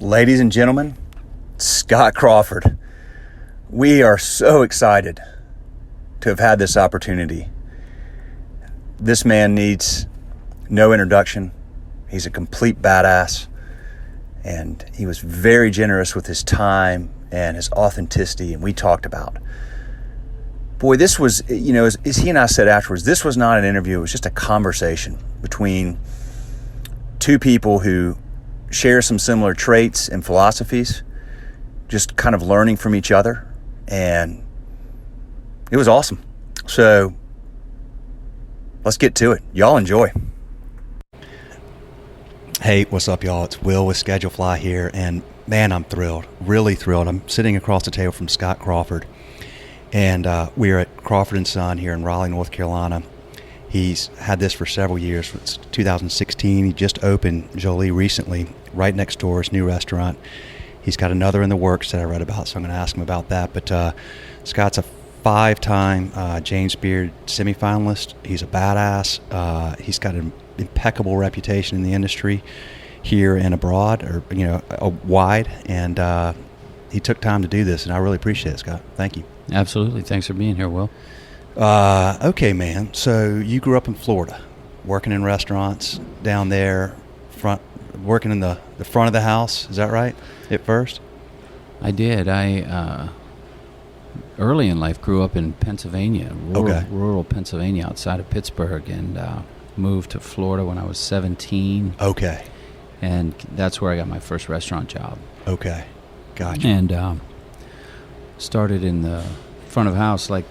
Ladies and gentlemen, Scott Crawford. We are so excited to have had this opportunity. This man needs no introduction. He's a complete badass, and he was very generous with his time and his authenticity, and we talked about. Boy, this was, as he and I said afterwards, this was not an interview. It was just a conversation between two people who share some similar traits and philosophies, just kind of learning from each other, and it was awesome. So let's get to it. Y'all enjoy. Hey, what's up, y'all? It's Will with Schedule Fly here, and man, I'm thrilled, really thrilled. I'm sitting across the table from Scott Crawford, and we are at Crawford and Son here in Raleigh, North Carolina. He's had this for several years. It's 2016. He just opened Jolie recently, right next door, his new restaurant. He's got another in the works that I read about, so I'm going to ask him about that. But Scott's a 5-time James Beard semifinalist. He's a badass. He's got an impeccable reputation in the industry here and abroad, or wide. And he took time to do this, and I really appreciate it, Scott. Thank you. Absolutely. Thanks for being here, Will. Okay, man. So you grew up in Florida, working in restaurants down there, working in the front of the house. Is that right? At first? I did. I early in life grew up in Pennsylvania, rural Pennsylvania, outside of Pittsburgh, and moved to Florida when I was 17. Okay. And that's where I got my first restaurant job. Okay. Gotcha. And started in the front of house like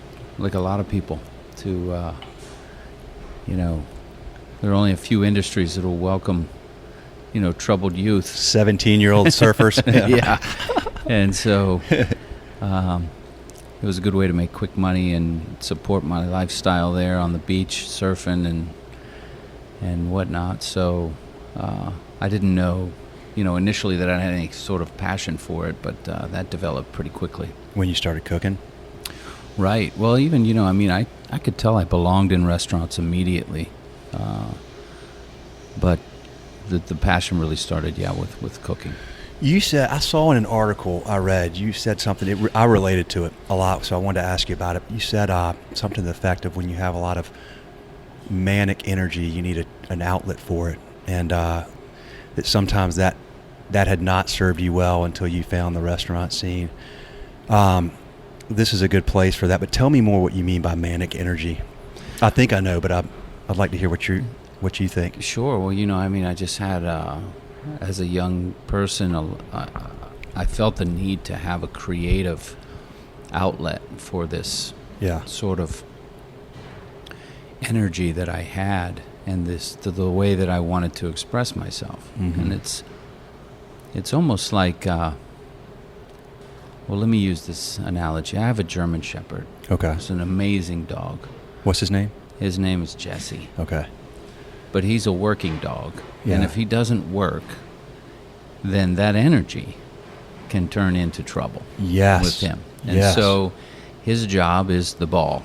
a lot of people to, there are only a few industries that will welcome, troubled youth. 17-year-old surfers. Yeah. And so it was a good way to make quick money and support my lifestyle there on the beach, surfing and whatnot. So I didn't know, initially that I had any sort of passion for it, but that developed pretty quickly. When you started cooking? Right. Well, even, I could tell I belonged in restaurants immediately. But the passion really started, with cooking. You said, I saw in an article I read, you said something, I related to it a lot, so I wanted to ask you about it. You said something to the effect of when you have a lot of manic energy, you need an outlet for it. And that sometimes that had not served you well until you found the restaurant scene. This is a good place for that, but tell me more what you mean by manic energy. I think I know, but I'd like to hear what you think. Sure. Well, I just had, as a young person, I felt the need to have a creative outlet for this sort of energy that I had, and the way that I wanted to express myself. Mm-hmm. And it's almost like, let me use this analogy. I have a German Shepherd. Okay. It's an amazing dog. What's his name? His name is Jesse. Okay. But he's a working dog. Yeah. And if he doesn't work, then that energy can turn into trouble with him. And so his job is the ball.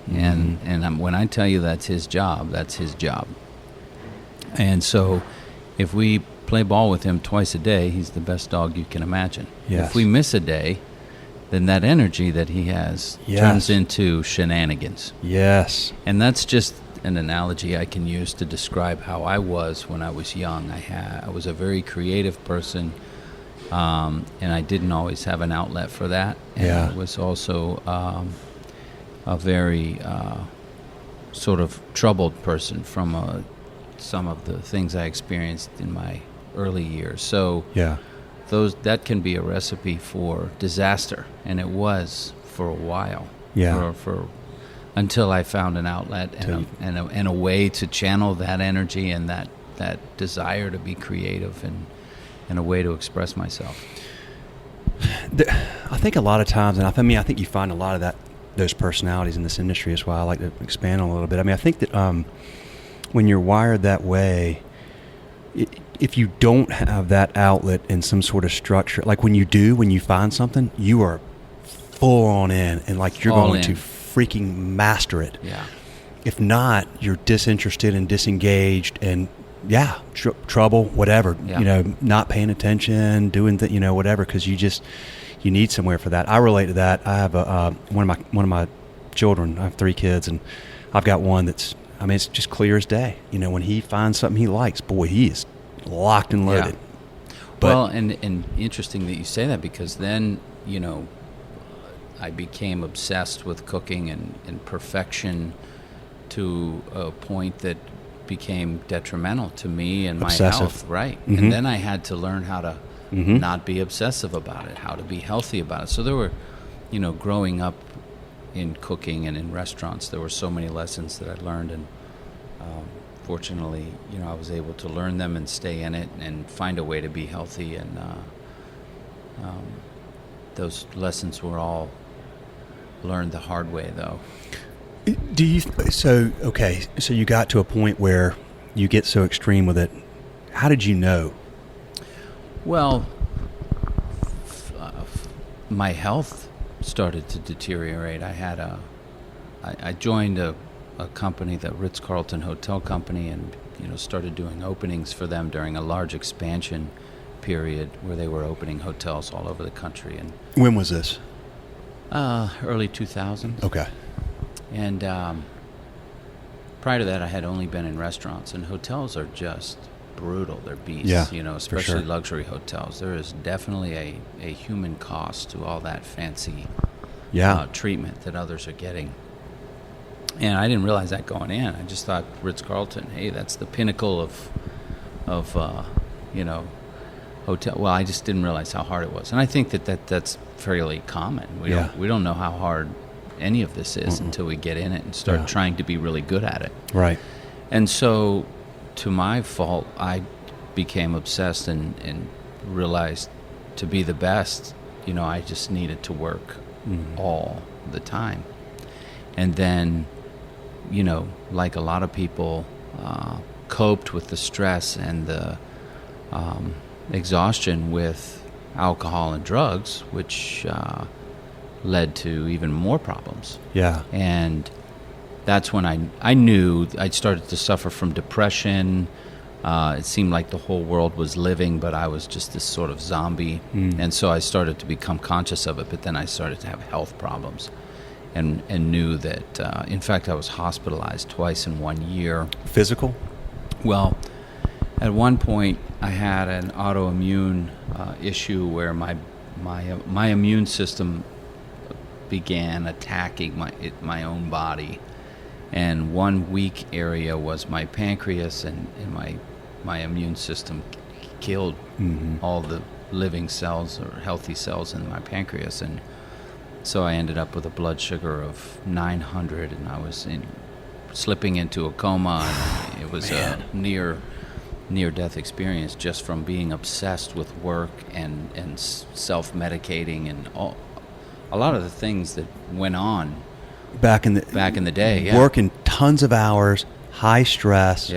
Mm-hmm. And when I tell you that's his job, that's his job. And so if we play ball with him twice a day, he's the best dog you can imagine. Yes. If we miss a day, then that energy that he has turns into shenanigans. Yes. And that's just an analogy I can use to describe how I was when I was young. I was a very creative person, and I didn't always have an outlet for that. And I was also a very sort of troubled person from some of the things I experienced in my early years. So that can be a recipe for disaster, and it was for a while. For until I found an outlet and a way to channel that energy and that desire to be creative and a way to express myself. I think a lot of times, and I think you find a lot of those personalities in this industry as well. I like to expand on a little bit. I think that when you're wired that way, if you don't have that outlet in some sort of structure, like when you find something, you are full on in, and like you're going to freaking master it. Yeah. If not, you're disinterested and disengaged, and trouble, whatever, Yeah. not paying attention, doing whatever, because you need somewhere for that. I relate to that. I have one of my children. I have 3 kids, and I've got one that's, it's just clear as day. When he finds something he likes, boy, he is locked and loaded. Yeah. But, well, and interesting that you say that, because then, I became obsessed with cooking and perfection to a point that became detrimental to me and my Obsessive. health. Right. Mm-hmm. And then I had to learn how to not be obsessive about it, how to be healthy about it. So there were, growing up in cooking and in restaurants, there were so many lessons that I learned, and fortunately, I was able to learn them and stay in it and find a way to be healthy. And those lessons were all learned the hard way, though. So you got to a point where you get so extreme with it. How did you know? Well, my health started to deteriorate. I joined a company, the Ritz-Carlton Hotel Company, and started doing openings for them during a large expansion period where they were opening hotels all over the country. And when was this? Early 2000s. Okay. And prior to that, I had only been in restaurants, and hotels are just brutal. They're beasts, especially sure. luxury hotels. There is definitely a human cost to all that fancy treatment that others are getting. And I didn't realize that going in. I just thought Ritz-Carlton, hey, that's the pinnacle of hotel. Well, I just didn't realize how hard it was. And I think that's fairly common. We don't know how hard any of this is until we get in it and start trying to be really good at it. Right. And so, to my fault, I became obsessed and realized to be the best, I just needed to work all the time. And then, like a lot of people, coped with the stress and the exhaustion with alcohol and drugs, which led to even more problems. Yeah. And that's when I knew I started to suffer from depression. It seemed like the whole world was living, but I was just this sort of zombie. And so I started to become conscious of it, but then I started to have health problems and knew that, in fact, I was hospitalized twice in 1 year. Physical? Well, at one point, I had an autoimmune issue where my immune system began attacking my own body, and one weak area was my pancreas, and my immune system killed all the living cells or healthy cells in my pancreas, and so I ended up with a blood sugar of 900, and I was slipping into a coma, and it was a near-death experience just from being obsessed with work and self-medicating and a lot of the things that went on back in the day. Working tons of hours, high stress,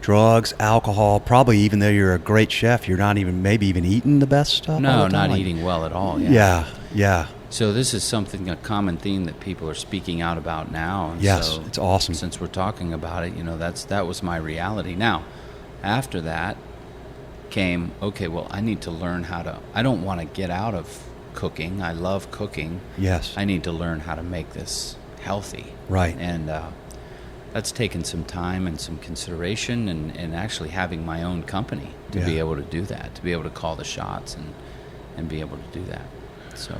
drugs, alcohol. Probably even though you're a great chef, you're not even eating the best stuff. No, not eating well at all. Yeah. So this is a common theme that people are speaking out about now. And yes, so it's awesome. Since we're talking about it, that was my reality. Now, after that came, okay, well, I need to learn I don't want to get out of cooking. I love cooking. Yes. I need to learn how to make this healthy. Right. And that's taken some time and some consideration and actually having my own company to be able to do that, to be able to call the shots and be able to do that. So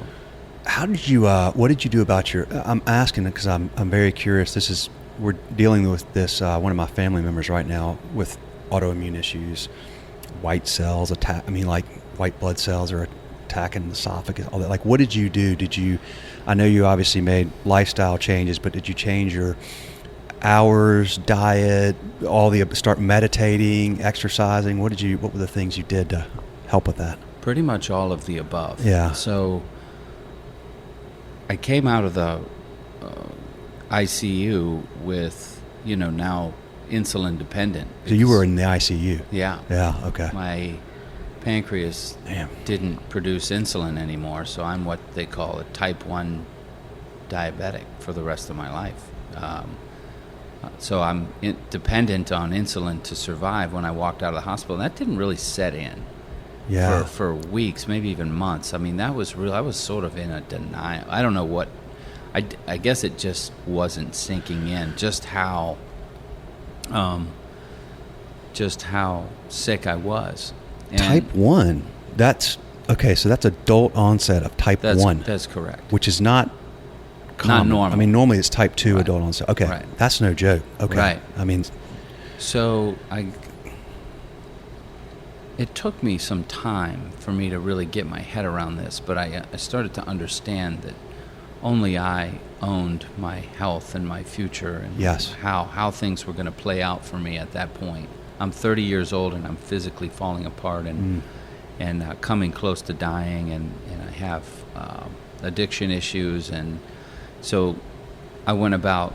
how did you, what did you do about I'm asking because I'm very curious. We're dealing with this, one of my family members right now with autoimmune issues, white cells white blood cells are attacking the esophagus, all that. Like, what did you do? I know you obviously made lifestyle changes, but did you change your hours, diet, start meditating, exercising? What were the things you did to help with that? Pretty much all of the above. Yeah. So I came out of the ICU with, now insulin dependent. So you were in the ICU? Yeah. Yeah, okay. My pancreas didn't produce insulin anymore, so I'm what they call a type 1 diabetic for the rest of my life. So I'm dependent on insulin to survive when I walked out of the hospital. And that didn't really set in for weeks, maybe even months. I mean, that was real. I was sort of in a denial. I don't know what. I guess it just wasn't sinking in just how sick I was. And type 1. That's okay. So that's adult onset of type 1. That's correct. Which is not common. Not normal. I mean, normally it's type 2 Right. adult onset. Okay, Right. That's no joke. Okay, Right. I mean, so it took me some time for me to really get my head around this, but I started to understand that only I owned my health and my future, and yes. how things were going to play out for me at that point. I'm 30 years old and I'm physically falling apart and coming close to dying, and I have addiction issues, and so I went about,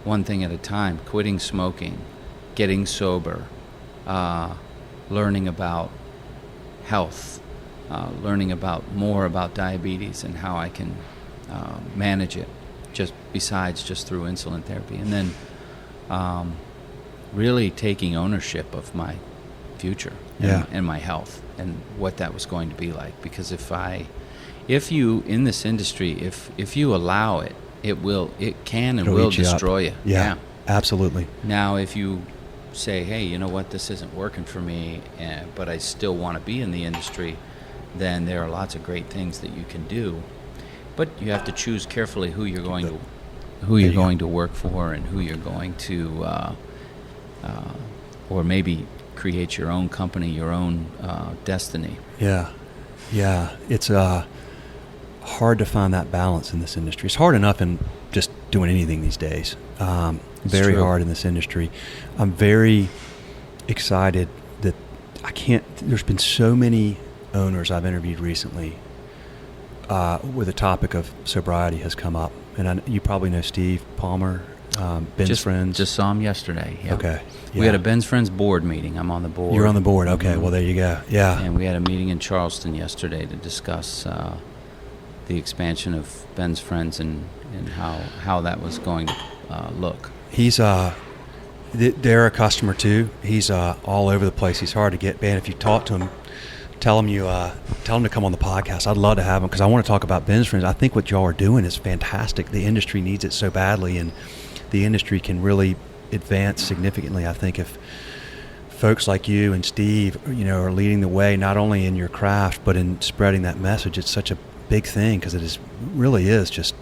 one thing at a time, quitting smoking, getting sober, learning about health, learning more about diabetes and how I can manage it, besides just through insulin therapy, and then really taking ownership of my future and my health and what that was going to be like. Because if you in this industry, if you allow it, it can and will destroy you. Yeah, absolutely. Now, if you say, hey, you know what, this isn't working for me, but I still want to be in the industry, then there are lots of great things that you can do. But you have to choose carefully who you're going to work for, and who you're going to, or maybe create your own company, your own destiny. Yeah. It's hard to find that balance in this industry. It's hard enough in just doing anything these days. Very hard in this industry. I'm very excited that there's been so many owners I've interviewed recently where the topic of sobriety has come up. And you probably know Steve Palmer, Ben's friends. Just saw him yesterday. Yeah. Okay. Yeah. We had a Ben's Friends board meeting. I'm on the board. You're on the board. Okay. Mm-hmm. Well, there you go. Yeah. And we had a meeting in Charleston yesterday to discuss the expansion of Ben's Friends and how that was going to look. He's they're a customer too. He's all over the place. He's hard to get. Man, if you talk to him, tell him to come on the podcast. I'd love to have him, because I want to talk about Ben's Friends. I think what y'all are doing is fantastic. The industry needs it so badly, and the industry can really advance significantly, I think, if folks like you and Steve, are leading the way, not only in your craft but in spreading that message. It's such a big thing, because it really is just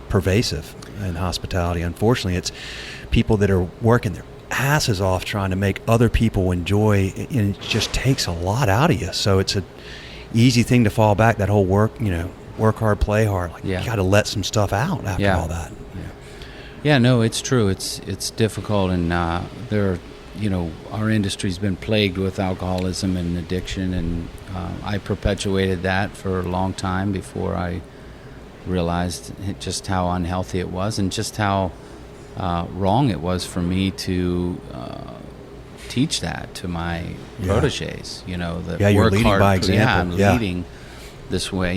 pervasive in hospitality. Unfortunately, it's people that are working their asses off trying to make other people enjoy, and it just takes a lot out of you. So it's an easy thing to fall back, that whole work hard, play hard. You got to let some stuff out after all that. Yeah, no, it's true. It's difficult, and our industry's been plagued with alcoholism and addiction, and I perpetuated that for a long time before I realized just how unhealthy it was, and just how wrong it was for me to teach that to my proteges. That you're work leading hard, by example. I'm leading this way.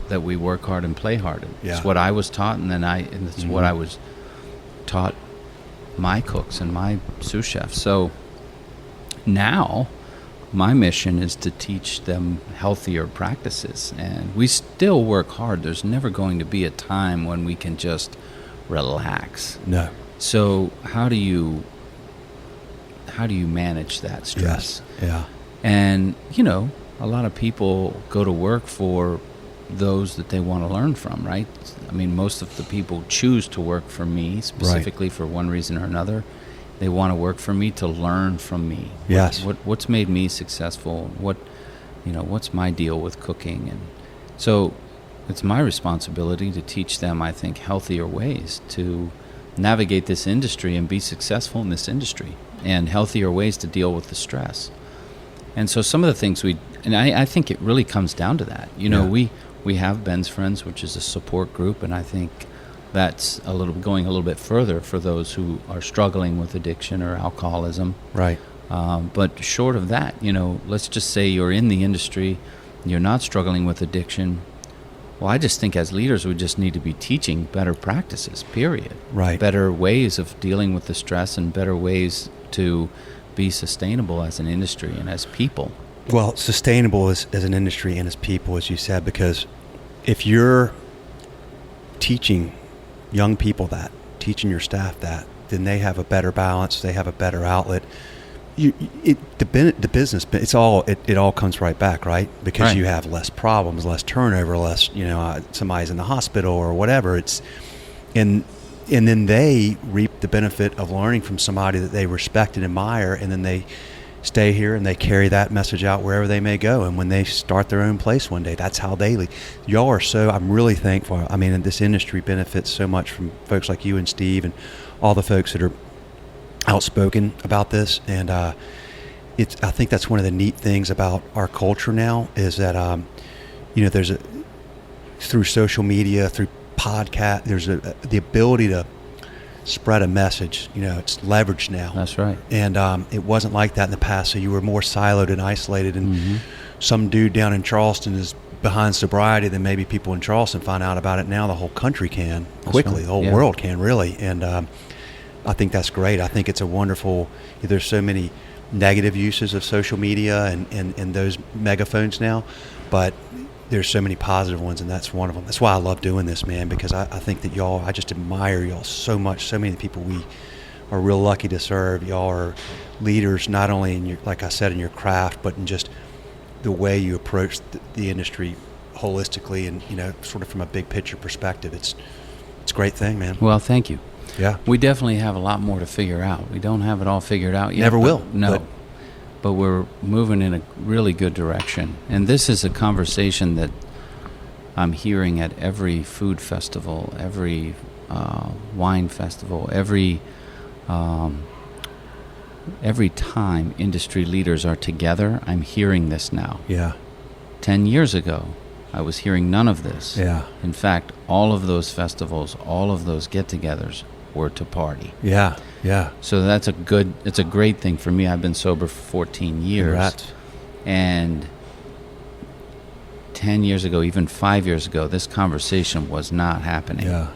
That we work hard and play hard. It's what I was taught, and it's what I was taught my cooks and my sous chefs. So now my mission is to teach them healthier practices, and we still work hard. There's never going to be a time when we can just relax. No. So how do you manage that stress? Yes. Yeah. And a lot of people go to work for those that they want to learn from, right? I mean, most of the people choose to work for me specifically for one reason or another. They want to work for me to learn from me. Yes. What's made me successful? What's my deal with cooking? And so it's my responsibility to teach them, I think, healthier ways to navigate this industry and be successful in this industry, and healthier ways to deal with the stress. And so some of the things I think it really comes down to that. We have Ben's Friends, which is a support group, and I think that's going a little bit further for those who are struggling with addiction or alcoholism. Right. But short of that, let's just say you're in the industry, you're not struggling with addiction. Well, I just think as leaders, we just need to be teaching better practices, period. Right. Better ways of dealing with the stress and better ways to be sustainable as an industry and as people. Well, sustainable as an industry and as people, as you said, because if you're teaching young people that, teaching your staff that, then they have a better balance, they have a better outlet. The business, it all comes right back, right? Because you have less problems, less turnover, less, somebody's in the hospital or whatever. And then they reap the benefit of learning from somebody that they respect and admire, and then they stay here and they carry that message out wherever they may go. And when they start their own place one day, that's how they lead. Y'all are I'm really thankful. I mean, this industry benefits so much from folks like you and Steve and all the folks that are outspoken about this, and I think that's one of the neat things about our culture now is that there's through social media, through podcast, there's the ability to spread a message. It's leveraged now. That's right. And it wasn't like that in the past. So you were more siloed and isolated, and some dude down in Charleston is behind sobriety, then maybe people in Charleston find out about it. Now the whole country can quickly, right. The whole world can really, and I think that's great. I think it's a wonderful. There's so many negative uses of social media and those megaphones now, but there's so many positive ones, and that's one of them. That's why I love doing this, man, because I think that y'all, I just admire y'all so much. So many people we are real lucky to serve. Y'all are leaders, not only in your, like I said, in your craft, but in just the way you approach the industry holistically and, sort of from a big picture perspective. It's a great thing, man. Well, thank you. Yeah. We definitely have a lot more to figure out. We don't have it all figured out yet. Never will. No. But we're moving in a really good direction. And this is a conversation that I'm hearing at every food festival, every wine festival, every time industry leaders are together, I'm hearing this now. Yeah. 10 years ago, I was hearing none of this. Yeah. In fact, all of those festivals, all of those get-togethers were to party. Yeah, yeah. So it's a great thing for me. I've been sober for 14 years. Congrats. And 10 years ago, even 5 years ago, this conversation was not happening. Yeah.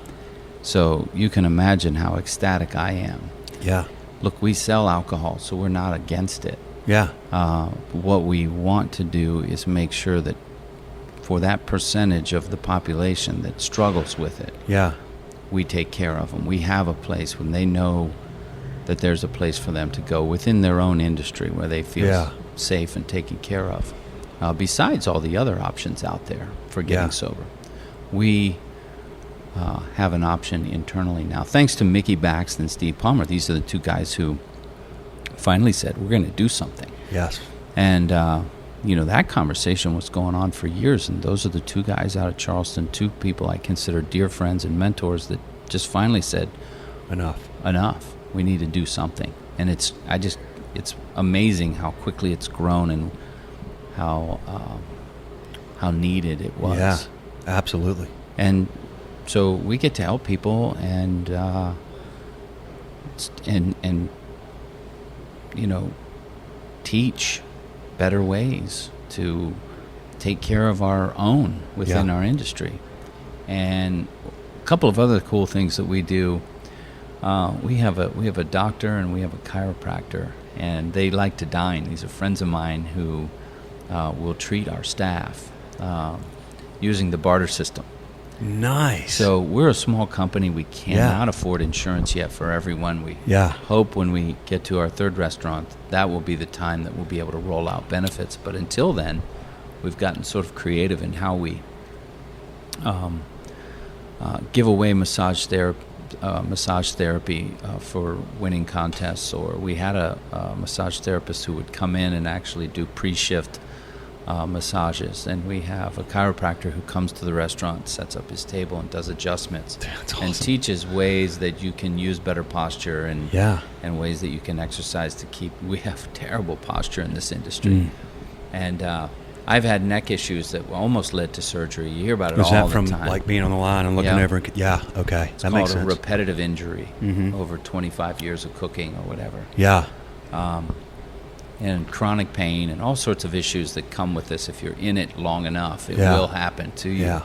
So you can imagine how ecstatic I am. Yeah. Look, we sell alcohol, so we're not against it. Yeah. What we want to do is make sure that for that percentage of the population that struggles with it, yeah, we take care of them. We have a place when they know that there's a place for them to go within their own industry where they feel safe and taken care of. Besides all the other options out there for getting sober, we have an option internally now. Thanks to Mickey Bax and Steve Palmer, these are the two guys who finally said, we're going to do something. Yes. And, that conversation was going on for years, and those are the two guys out of Charleston, two people I consider dear friends and mentors that just finally said, enough. We need to do something. And it's amazing how quickly it's grown and how needed it was. Yeah, absolutely. And so we get to help people and teach better ways to take care of our own within our industry. And a couple of other cool things that we do. We have a doctor and we have a chiropractor, and they like to dine. These are friends of mine who will treat our staff using the barter system. Nice. So we're a small company. We cannot afford insurance yet for everyone. We hope when we get to our third restaurant, that will be the time that we'll be able to roll out benefits. But until then, we've gotten sort of creative in how we give away massage therapy for winning contests. Or we had a massage therapist who would come in and actually do pre-shift massages, and we have a chiropractor who comes to the restaurant, sets up his table, and does adjustments. That's awesome. And teaches ways that you can use better posture and ways that you can exercise to keep. We have terrible posture in this industry, and I've had neck issues that almost led to surgery. You hear about it all the time. Was that from like being on the line and looking over? Okay, it's that makes sense. It's called a repetitive injury over 25 years of cooking or whatever. Yeah. And chronic pain and all sorts of issues that come with this. If you're in it long enough, it will happen to you. Yeah.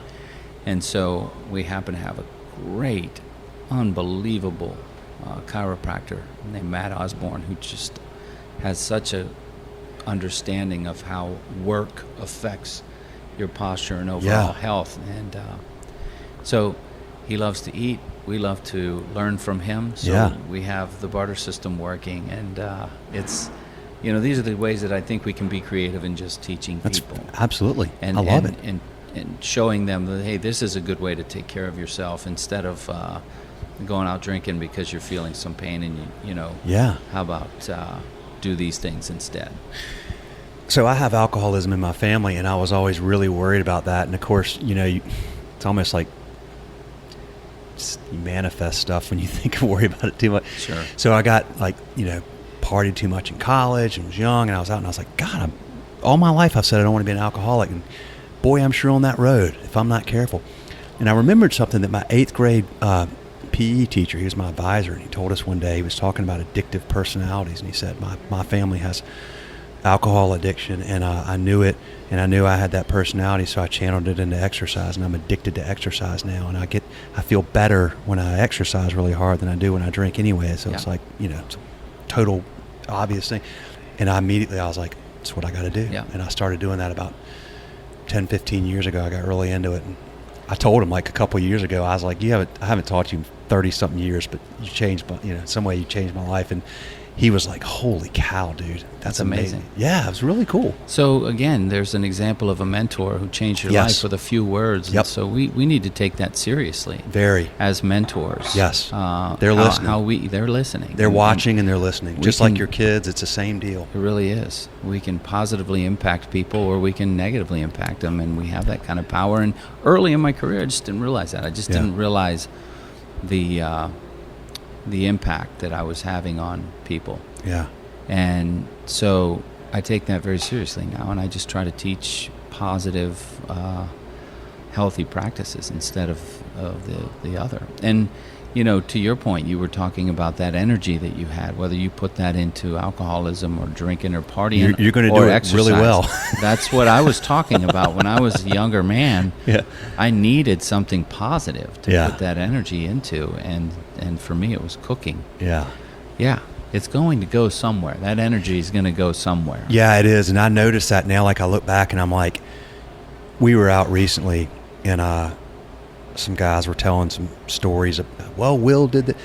And so we happen to have a great, unbelievable chiropractor named Matt Osborne, who just has such a understanding of how work affects your posture and overall health. And so he loves to eat. We love to learn from him. So we have the barter system working, and it's, these are the ways that I think we can be creative in just teaching people. Absolutely. And I love it. And showing them that, hey, this is a good way to take care of yourself, instead of going out drinking because you're feeling some pain, and how about do these things instead. So I have alcoholism in my family, and I was always really worried about that. And of course, it's almost like you manifest stuff when you think and worry about it too much. Sure. So I got partied too much in college and was young, and I was out, and I was like, God, all my life I've said I don't want to be an alcoholic, and boy, I'm sure on that road if I'm not careful. And I remembered something that my 8th grade PE teacher, he was my advisor, and he told us one day, he was talking about addictive personalities, and he said, my family has alcohol addiction, and I knew it, and I knew I had that personality, so I channeled it into exercise, and I'm addicted to exercise now, and I feel better when I exercise really hard than I do when I drink anyway. So it's like, it's a total obvious thing. And I was like, that's what I got to do. Yeah. And I started doing that about 10, 15 years ago. I got really into it, and I told him like a couple of years ago, I was like, I haven't taught you in 30 something years, but you changed, some way you changed my life. And he was like, holy cow, dude, that's amazing. Yeah, it was really cool. So again, there's an example of a mentor who changed your life with a few words. Yep. And so we need to take that seriously. Very. As mentors. Yes. They're listening. They're listening. They're watching and they're listening. Just like your kids, it's the same deal. It really is. We can positively impact people, or we can negatively impact them, and we have that kind of power. And early in my career, I just didn't realize that. I just didn't realize the impact that I was having on people. Yeah. And so I take that very seriously now, and I just try to teach positive, healthy practices instead of the other. And, to your point, you were talking about that energy that you had, whether you put that into alcoholism or drinking or partying. You're going to do it really well. That's what I was talking about. When I was a younger man, yeah. I needed something positive to put that energy into, and for me it was cooking. Yeah. Yeah. It's going to go somewhere. That energy is going to go somewhere. Yeah, it is. And I notice that now. Like, I look back and I'm like, we were out recently, and some guys were telling some stories of, well, Will did that,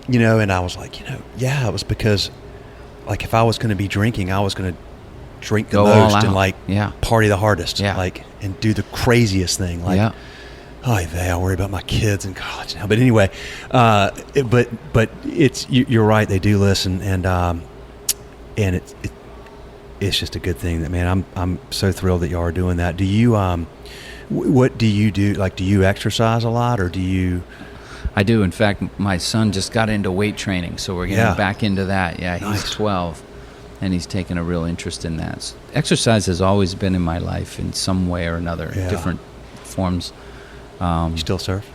and I was like, it was because, like, if I was going to be drinking, I was going to drink the most and party the hardest, and do the craziest thing. I'll worry about my kids in college now. But anyway, but it's, you're right. They do listen, and it's just a good thing that, man, I'm so thrilled that y'all are doing that. Do you, what do you do? Like, do you exercise a lot, or do you? I do. In fact, my son just got into weight training, so we're getting back into that. Yeah, he's 12, and he's taken a real interest in that. Exercise has always been in my life in some way or another, different forms. You still surf?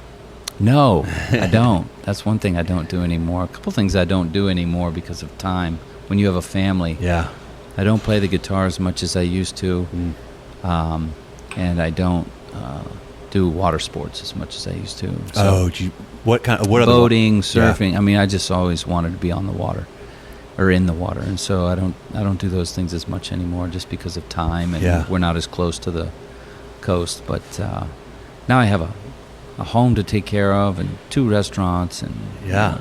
No, I don't. That's one thing I don't do anymore. A couple things I don't do anymore because of time. When you have a family, I don't play the guitar as much as I used to, and I don't do water sports as much as I used to. So what boating, surfing? I mean, I just always wanted to be on the water or in the water, and so I don't do those things as much anymore, just because of time, and we're not as close to the coast. But now I have a home to take care of, and 2 restaurants, and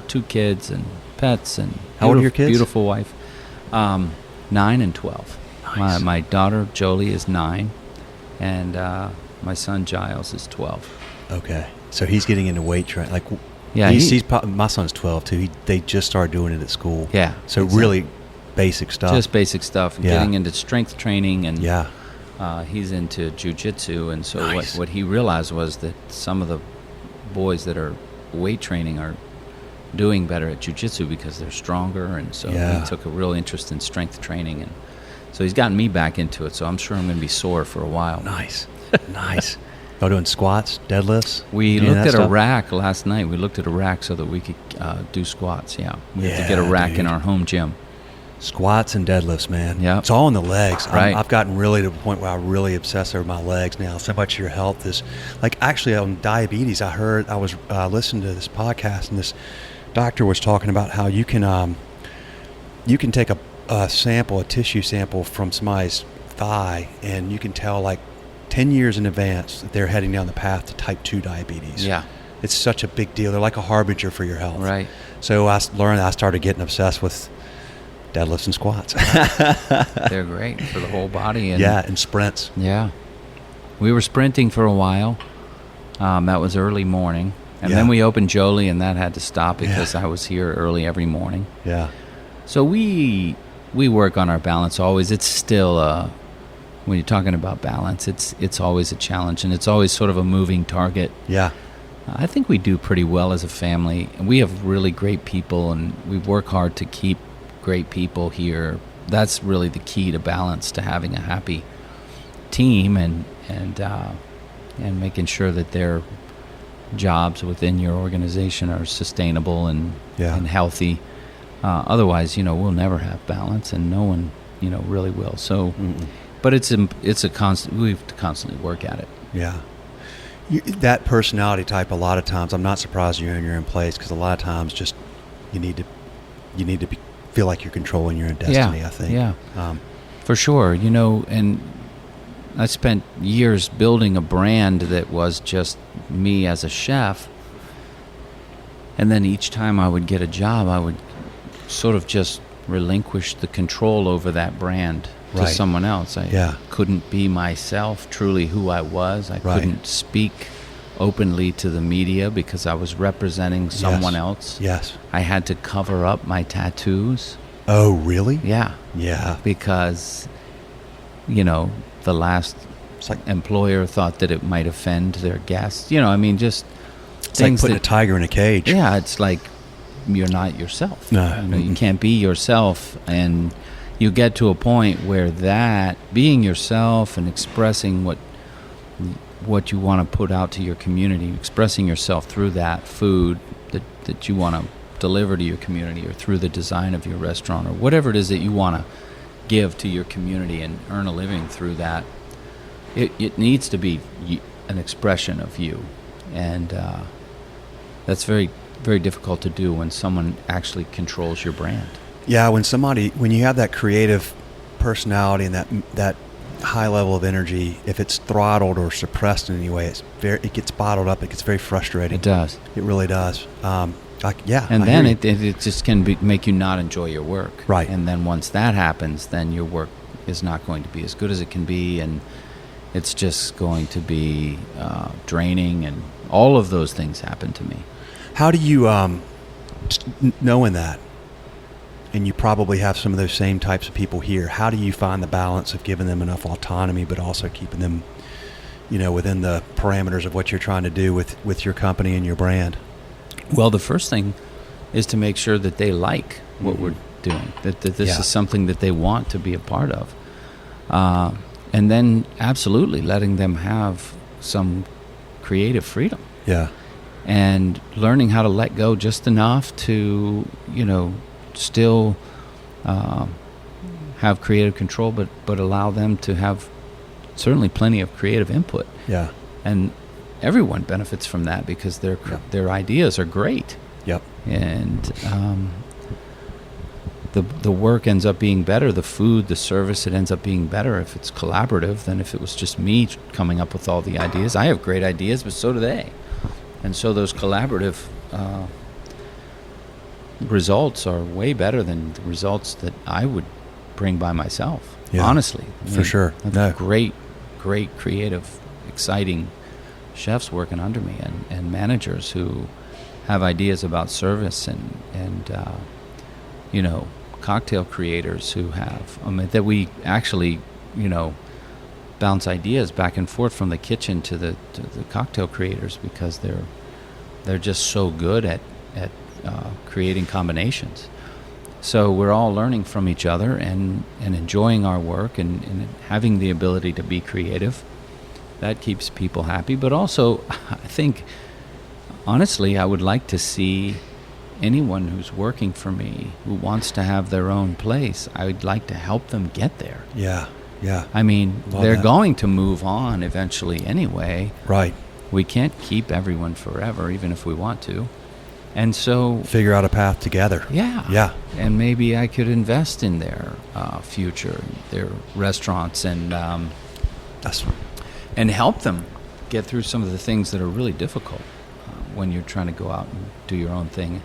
2 kids and pets, and how old are your kids? Beautiful wife, 9 and 12. Nice. My daughter Jolie is 9, and my son Giles is 12. Okay, so he's getting into weight training. Like, my son's 12 too. They just started doing it at school. Yeah. So really basic stuff. Just basic stuff. Yeah. Getting into strength training, and he's into jiu-jitsu, and so what he realized was that some of the boys that are weight training are doing better at jiu-jitsu because they're stronger, and so he took a real interest in strength training, and so he's gotten me back into it. So I'm sure I'm going to be sore for a while. Nice. Y'all doing squats, deadlifts? We looked at a rack last night. We looked at a rack so that we could do squats. Yeah, we have to get a rack in our home gym. Squats and deadlifts, man. Yeah. It's all in the legs. Right. I've gotten really to the point where I really obsess over my legs now. So much of your health is, like, actually on diabetes, I was listening to this podcast, and this doctor was talking about how you can take a tissue sample from somebody's thigh, and you can tell like 10 years in advance that they're heading down the path to type 2 diabetes. Yeah. It's such a big deal. They're like a harbinger for your health. Right. So I started getting obsessed with deadlifts and squats. They're great for the whole body. And and sprints. Yeah. We were sprinting for a while. That was early morning. And then we opened Jolie, and that had to stop because I was here early every morning. Yeah. So we work on our balance always. It's still, when you're talking about balance, it's always a challenge, and it's always sort of a moving target. Yeah. I think we do pretty well as a family. We have really great people, and we work hard to keep great people here. That's really the key to balance, to having a happy team and making sure that their jobs within your organization are sustainable and healthy. Otherwise, we'll never have balance, and no one, really will. So, but it's a constant. We have to constantly work at it. Yeah. That personality type, a lot of times, I'm not surprised you're in place, because a lot of times just you need to feel like you're controlling your own destiny. I think. Yeah. For sure. And I spent years building a brand that was just me as a chef, and then each time I would get a job, I would sort of just relinquish the control over that brand to someone else. I couldn't be myself, truly who I was. I couldn't speak openly to the media because I was representing someone else. Yes. I had to cover up my tattoos. Oh, really? Yeah. Yeah. Because, the last employer thought that it might offend their guests. Just it's like putting a tiger in a cage. Yeah, it's like you're not yourself. No. You can't be yourself, and you get to a point where that being yourself and expressing what you want to put out to your community, expressing yourself through that food that you want to deliver to your community, or through the design of your restaurant, or whatever it is that you want to give to your community and earn a living through that, it needs to be an expression of you. And that's very, very difficult to do when someone actually controls your brand. Yeah, when you have that creative personality and that high level of energy, if it's throttled or suppressed in any way, it gets bottled up. It gets very frustrating. It does. It really does. And then it just can make you not enjoy your work. Right. And then once that happens, then your work is not going to be as good as it can be, and it's just going to be draining, and all of those things happen to me. How do you, knowing that, and you probably have some of those same types of people here, how do you find the balance of giving them enough autonomy but also keeping them, within the parameters of what you're trying to do with your company and your brand? Well, the first thing is to make sure that they like what we're doing, that this is something that they want to be a part of. And then absolutely letting them have some creative freedom. Yeah. And learning how to let go just enough to, still have creative control, but allow them to have certainly plenty of creative input. Yeah. And everyone benefits from that because their ideas are great. Yep. And the work ends up being better. The food, the service, it ends up being better if it's collaborative than if it was just me coming up with all the ideas. I have great ideas, but so do they. And so those collaborative results are way better than the results that I would bring by myself. Yeah, honestly. For sure. Great, creative, exciting chefs working under me, and managers who have ideas about service, and cocktail creators who have, that we actually, bounce ideas back and forth from the kitchen to the cocktail creators, because they're just so good at creating combinations. So we're all learning from each other and enjoying our work and having the ability to be creative. That keeps people happy. But also, I think, honestly, I would like to see anyone who's working for me who wants to have their own place, I would like to help them get there. Yeah. Yeah. I mean, Love they're that. going to move on eventually anyway. Right. We can't keep everyone forever, even if we want to. And so, Figure out a path together. yeah. Yeah. And maybe I could invest in their future, their restaurants, and That's help them get through some of the things that are really difficult when you're trying to go out and do your own thing.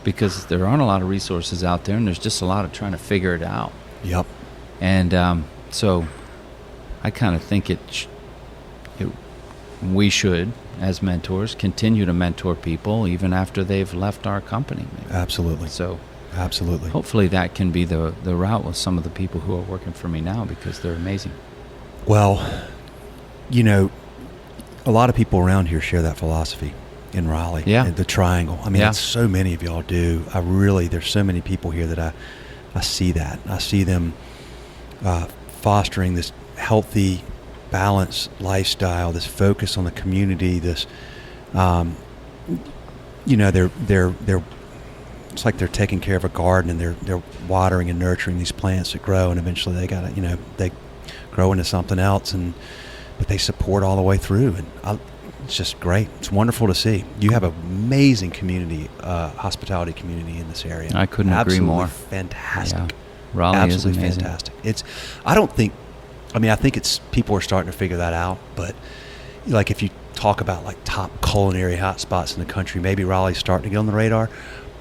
Because there aren't a lot of resources out there, and there's just a lot of trying to figure it out. Yep. And so I kind of think we should, as mentors, continue to mentor people even after they've left our company. Maybe. Absolutely. So Absolutely. hopefully that can be the route with some of the people who are working for me now, because they're amazing. Well, you know, a lot of people around here share that philosophy in Raleigh. Yeah. The triangle. I mean, Yeah. so many of y'all do. There's so many people here that I see that. I see them fostering this healthy, balanced lifestyle, this focus on the community, this, you know, they're it's like they're taking care of a garden, and they're watering and nurturing these plants that grow, and eventually they grow into something else, but they support all the way through, and it's just great. It's wonderful to see. You have an amazing community, hospitality community in this area. I couldn't agree more. Fantastic. Yeah. Raleigh Absolutely is amazing. fantastic. I think it's people are starting to figure that out, but like if you talk about like top culinary hotspots in the country, maybe Raleigh's starting to get on the radar.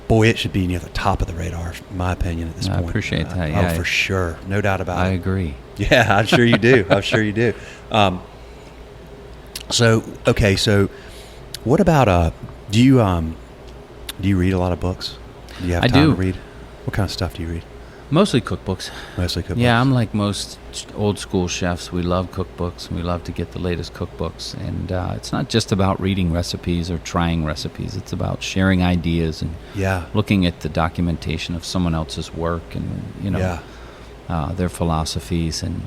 Boy, it should be near the top of the radar, in my opinion, at this point. I appreciate that. Yeah, for sure. No doubt about it. I agree. Yeah, I'm sure you do. I'm sure you do. So what about do you read a lot of books? Do you have I time do. to read? What kind of stuff do you read? Mostly cookbooks. Mostly cookbooks. Yeah, I'm like most old school chefs. We love cookbooks. We love to get the latest cookbooks. And it's not just about reading recipes or trying recipes. It's about sharing ideas and looking at the documentation of someone else's work and, their philosophies. And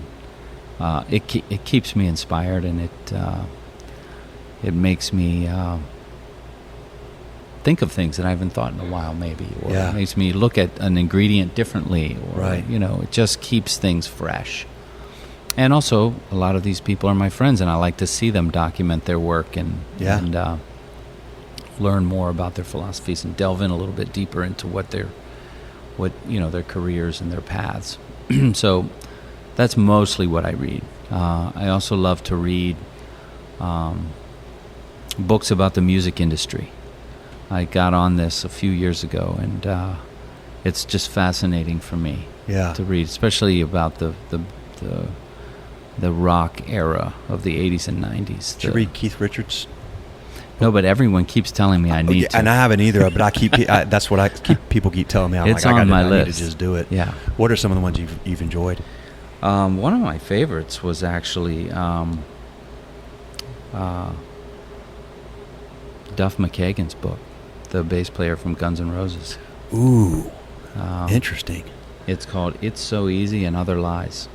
it keeps me inspired, and it makes me think of things that I haven't thought in a while, maybe, or it makes me look at an ingredient differently, or it just keeps things fresh. And also, a lot of these people are my friends, and I like to see them document their work and learn more about their philosophies and delve in a little bit deeper into their careers and their paths. So that's mostly what I read. I also love to read books about the music industry. I got on this a few years ago, and it's just fascinating for me to read, especially about the rock era of the 80s and 90s. Did you read Keith Richards? No, but everyone keeps telling me I need to. And I haven't either, but that's what people keep telling me. It's on my list. I need to just do it. Yeah. What are some of the ones you've enjoyed? One of my favorites was actually Duff McKagan's book, the bass player from Guns N' Roses. Ooh, interesting. It's called It's So Easy and Other Lies.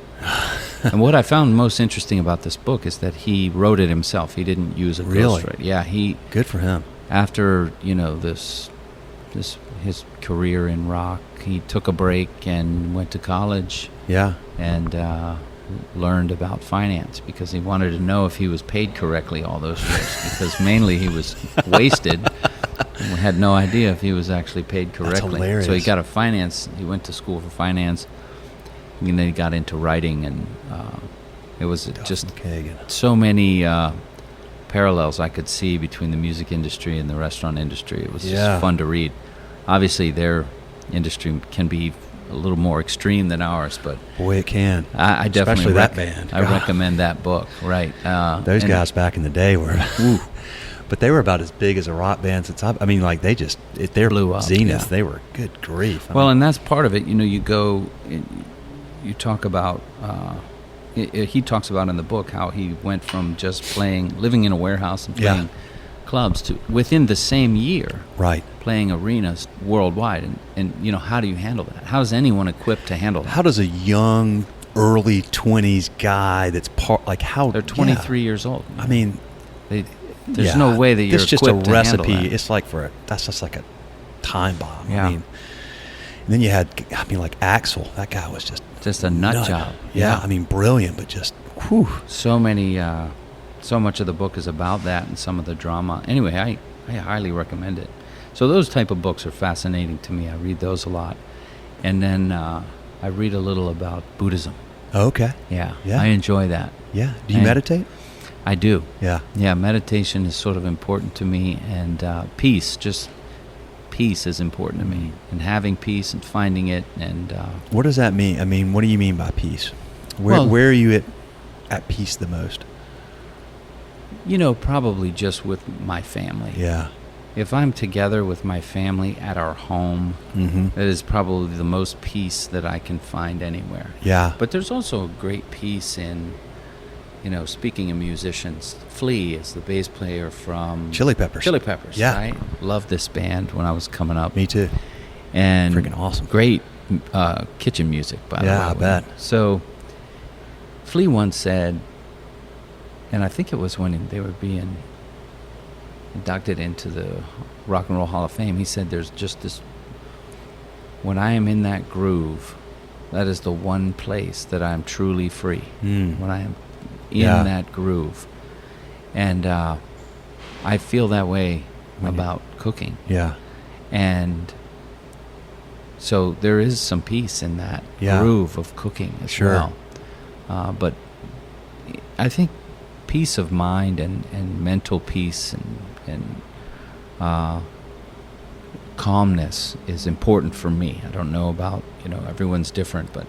And what I found most interesting about this book is that he wrote it himself. He didn't use a ghostwriter. Yeah, good for him. After his career in rock, he took a break and went to college. Yeah, and learned about finance because he wanted to know if he was paid correctly all those years. Because mainly he was wasted and had no idea if he was actually paid correctly. That's hilarious. So he went to school for finance, and then he got into writing, and it was just so many parallels I could see between the music industry and the restaurant industry. It was just fun to read. Obviously, their industry can be a little more extreme than ours, but boy, it can. I definitely especially that band. I recommend that book. Right, those guys back in the day were, but they were about as big as a rock band since they just their blew up. Zenith. Yeah. They were good grief. And that's part of it. You go, you talk about. He talks about in the book how he went from just living in a warehouse and playing clubs to within the same year, playing arenas worldwide. And how do you handle that? How is anyone equipped to handle that? How does a young, early 20s guy that's they're 23 years old. I mean, There's no way that you're It's just a equipped to handle recipe. that. It's like that's just like a time bomb. Yeah. I mean, and then you had, like Axel. That guy was just a nut job. Yeah. I mean, brilliant, but just, whew. So much of the book is about that and some of the drama. Anyway, I highly recommend it. So those type of books are fascinating to me. I read those a lot. And then I read a little about Buddhism. Okay. Yeah. Yeah. I enjoy that. Yeah. Do you meditate? I do. Yeah. Yeah, meditation is sort of important to me, and peace is important to me. And having peace and finding it, and... what does that mean? I mean, what do you mean by peace? Where are you at peace the most? Probably just with my family. Yeah. If I'm together with my family at our home, that is probably the most peace that I can find anywhere. Yeah. But there's also a great peace in, speaking of musicians, Flea is the bass player from... Chili Peppers. Yeah. Right? Loved this band when I was coming up. Me too. And freaking awesome. Great kitchen music, by the way. Yeah, I bet. So Flea once said, and I think it was when they were being inducted into the Rock and Roll Hall of Fame, he said there's just this, when I am in that groove, that is the one place that I'm truly free. When I am in that groove. And I feel that way about cooking. Yeah. And so there is some peace in that groove of cooking as well. But I think peace of mind and mental peace and calmness is important for me. I don't know about, everyone's different, but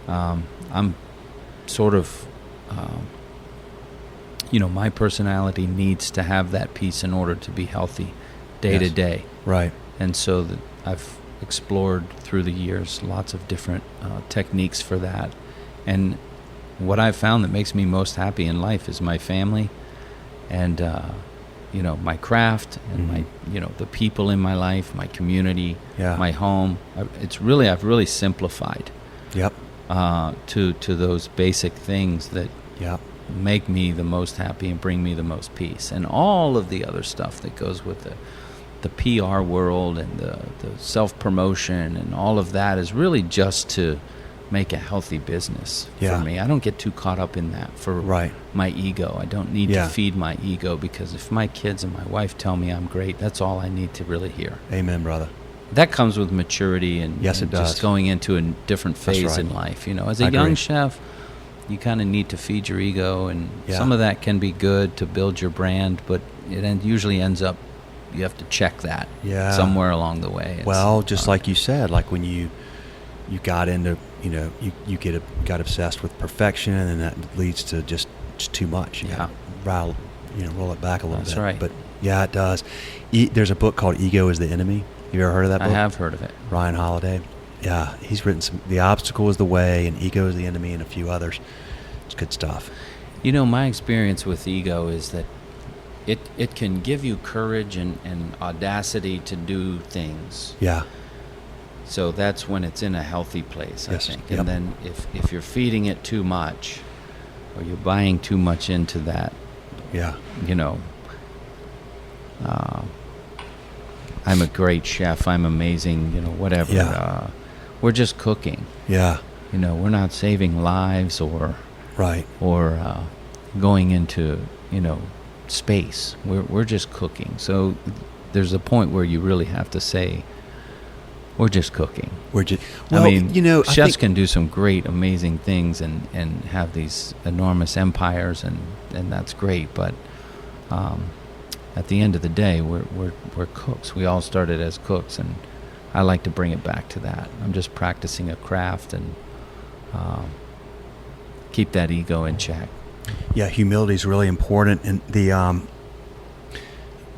I'm sort of, my personality needs to have that peace in order to be healthy day to day. Right. And so I've explored through the years lots of different techniques for that. And what I've found that makes me most happy in life is my family and, my craft and my, the people in my life, my community, my home. I've really simplified to those basic things that make me the most happy and bring me the most peace. And all of the other stuff that goes with the PR world and the self-promotion and all of that is really just to make a healthy business for me. I don't get too caught up in that for my ego. I don't need to feed my ego, because if my kids and my wife tell me I'm great, that's all I need to really hear. Amen, brother. That comes with maturity and, it and does. just going into a different phase in life. As a young chef, you kind of need to feed your ego, and some of that can be good to build your brand, but it usually ends up you have to check that somewhere along the way. Well, just like you said, like when you got into, you got obsessed with perfection, and then that leads to just too much. Roll it back a little bit. That's right. But it does. There's a book called Ego is the Enemy. You ever heard of that book? I have heard of it. Ryan Holiday. Yeah, he's written some. The Obstacle is the Way, and Ego is the Enemy, and a few others. It's good stuff. My experience with ego is that it can give you courage and audacity to do things. Yeah. So that's when it's in a healthy place, I think. And then if you're feeding it too much, or you're buying too much into that, I'm a great chef, I'm amazing, whatever. Yeah. We're just cooking. Yeah. We're not saving lives or going into, space. We're just cooking. So there's a point where you really have to say, we're just cooking. Chefs can do some great, amazing things and have these enormous empires, and that's great. But at the end of the day, we're cooks. We all started as cooks, and I like to bring it back to that. I'm just practicing a craft and keep that ego in check. Yeah, humility is really important, and the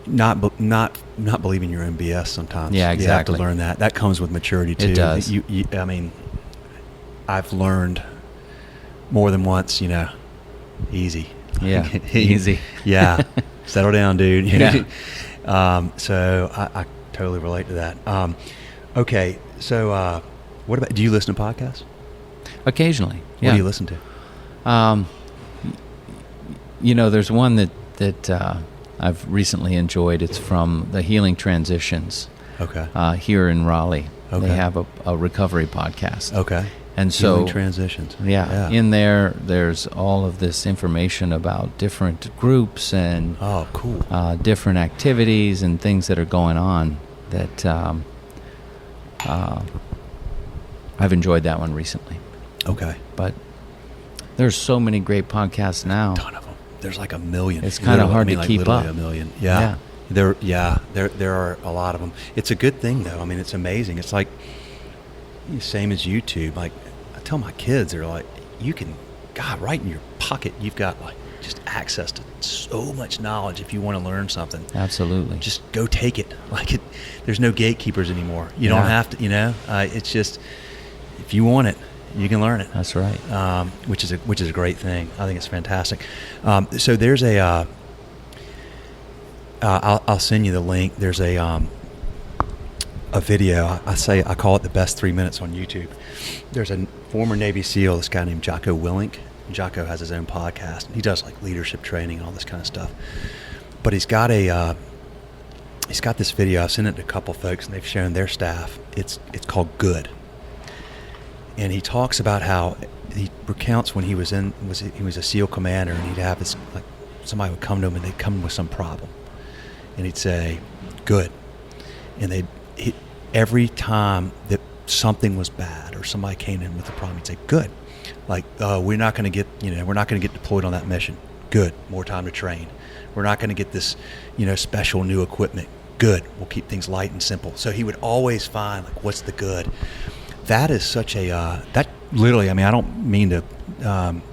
not believing your own BS sometimes. Yeah, exactly. You have to learn that. That comes with maturity too. It does. I've learned more than once. Easy. Yeah, easy. Yeah, settle down, dude. Yeah. So I totally relate to that. Okay, so what about? Do you listen to podcasts? Occasionally. What do you listen to? There's one that I've recently enjoyed. It's from the Healing Transitions. Okay. Here in Raleigh. Okay. They have a recovery podcast. Okay. And so, Healing Transitions. Yeah, in there's all of this information about different groups and Oh, cool. different activities and things that are going on that I've enjoyed that one recently. Okay. But there's so many great podcasts now. A ton of them. There's like a million. It's kind of hard to keep literally up. A million. Yeah. There are a lot of them. It's a good thing though. I mean, it's amazing. It's like same as YouTube. Like I tell my kids, they're like, you can, God, right in your pocket, you've got like just access to so much knowledge. If you want to learn something, Absolutely. just go take it. Like there's no gatekeepers anymore. You don't have to. It's just if you want it, you can learn it. That's right. Which is a great thing. I think it's fantastic. So there's a. I'll send you the link. There's a video. I call it the best 3 minutes on YouTube. There's a former Navy SEAL, this guy named Jocko Willink. Jocko has his own podcast. And he does like leadership training and all this kind of stuff. But he's got this video. I've sent it to a couple folks, and they've shown their staff. It's called Good. And he talks about how he recounts when he was a SEAL commander, and he'd have this, like, somebody would come to him and they'd come with some problem, and he'd say, "Good," and every time that something was bad or somebody came in with a problem, he'd say, "Good," like we're not going to get deployed on that mission. Good, more time to train. We're not going to get this, special new equipment. Good, we'll keep things light and simple. So he would always find like, what's the good. That is such a that literally. I mean, I don't mean to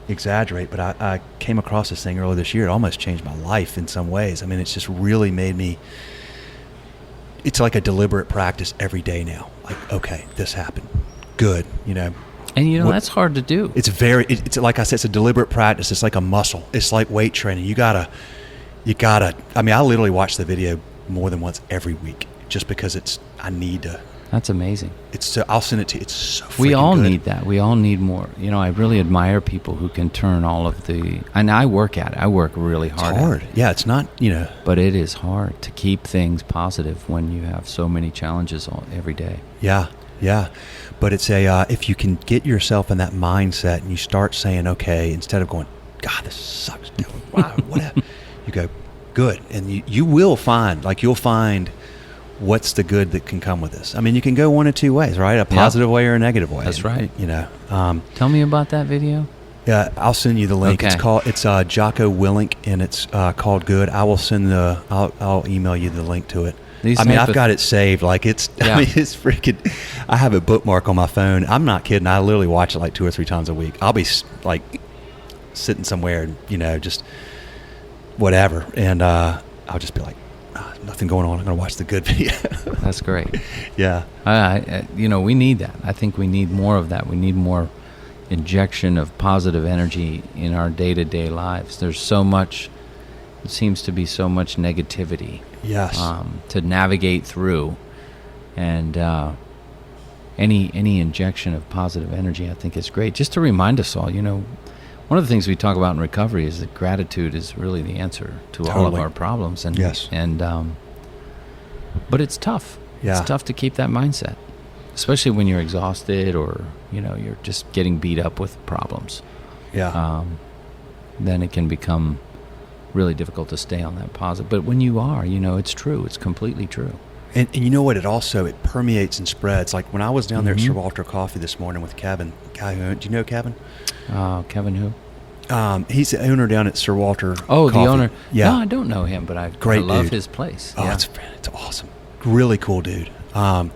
exaggerate, but I came across this thing earlier this year. It almost changed my life in some ways. I mean, it's just really made me. It's like a deliberate practice every day now. Like, okay, this happened. Good, And that's hard to do. It's it's like I said, it's a deliberate practice. It's like a muscle. It's like weight training. You gotta. I mean, I literally watch the video more than once every week just because I need to. That's amazing. I'll send it to you. It's so freaking We all good. need that. We all need more. I really admire people who can turn all of the. And I work at it. I work really hard. It's hard. Yeah, it's not. But it is hard to keep things positive when you have so many challenges every day. Yeah. But it's if you can get yourself in that mindset and you start saying, okay, instead of going, God, this sucks. Wow, whatever. You go, good, and you will find, you'll find. What's the good that can come with this? I mean, you can go one of two ways, right? A positive way or a negative way. That's right. Tell me about that video. Yeah, I'll send you the link. Okay. It's Jocko Willink, and it's called Good. I'll email you the link to it. I've got it saved. It's freaking. I have a bookmark on my phone. I'm not kidding. I literally watch it like 2 or 3 times a week. I'll be like sitting somewhere, and just whatever, and I'll just be like. Nothing going on. I'm going to watch the good video. That's great. Yeah. We need that. I think we need more of that. We need more injection of positive energy in our day-to-day lives. There's so much, it seems to be so much negativity. Yes. To navigate through. And any injection of positive energy, I think, is great. Just to remind us all, one of the things we talk about in recovery is that gratitude is really the answer to all of our problems. And, yes. But it's tough. Yeah. It's tough to keep that mindset, especially when you're exhausted or, you're just getting beat up with problems. Yeah. Then it can become really difficult to stay on that positive. But when you are, it's true. It's completely true. And you know what? It permeates and spreads. Like when I was down there at Sir Walter Coffee this morning with Kevin, do you know Kevin? Kevin who? He's the owner down at Sir Walter. Oh, Coffee. The owner. Yeah. No, I don't know him, but I love dude. his place. Oh, yeah. it's awesome. Really cool dude. I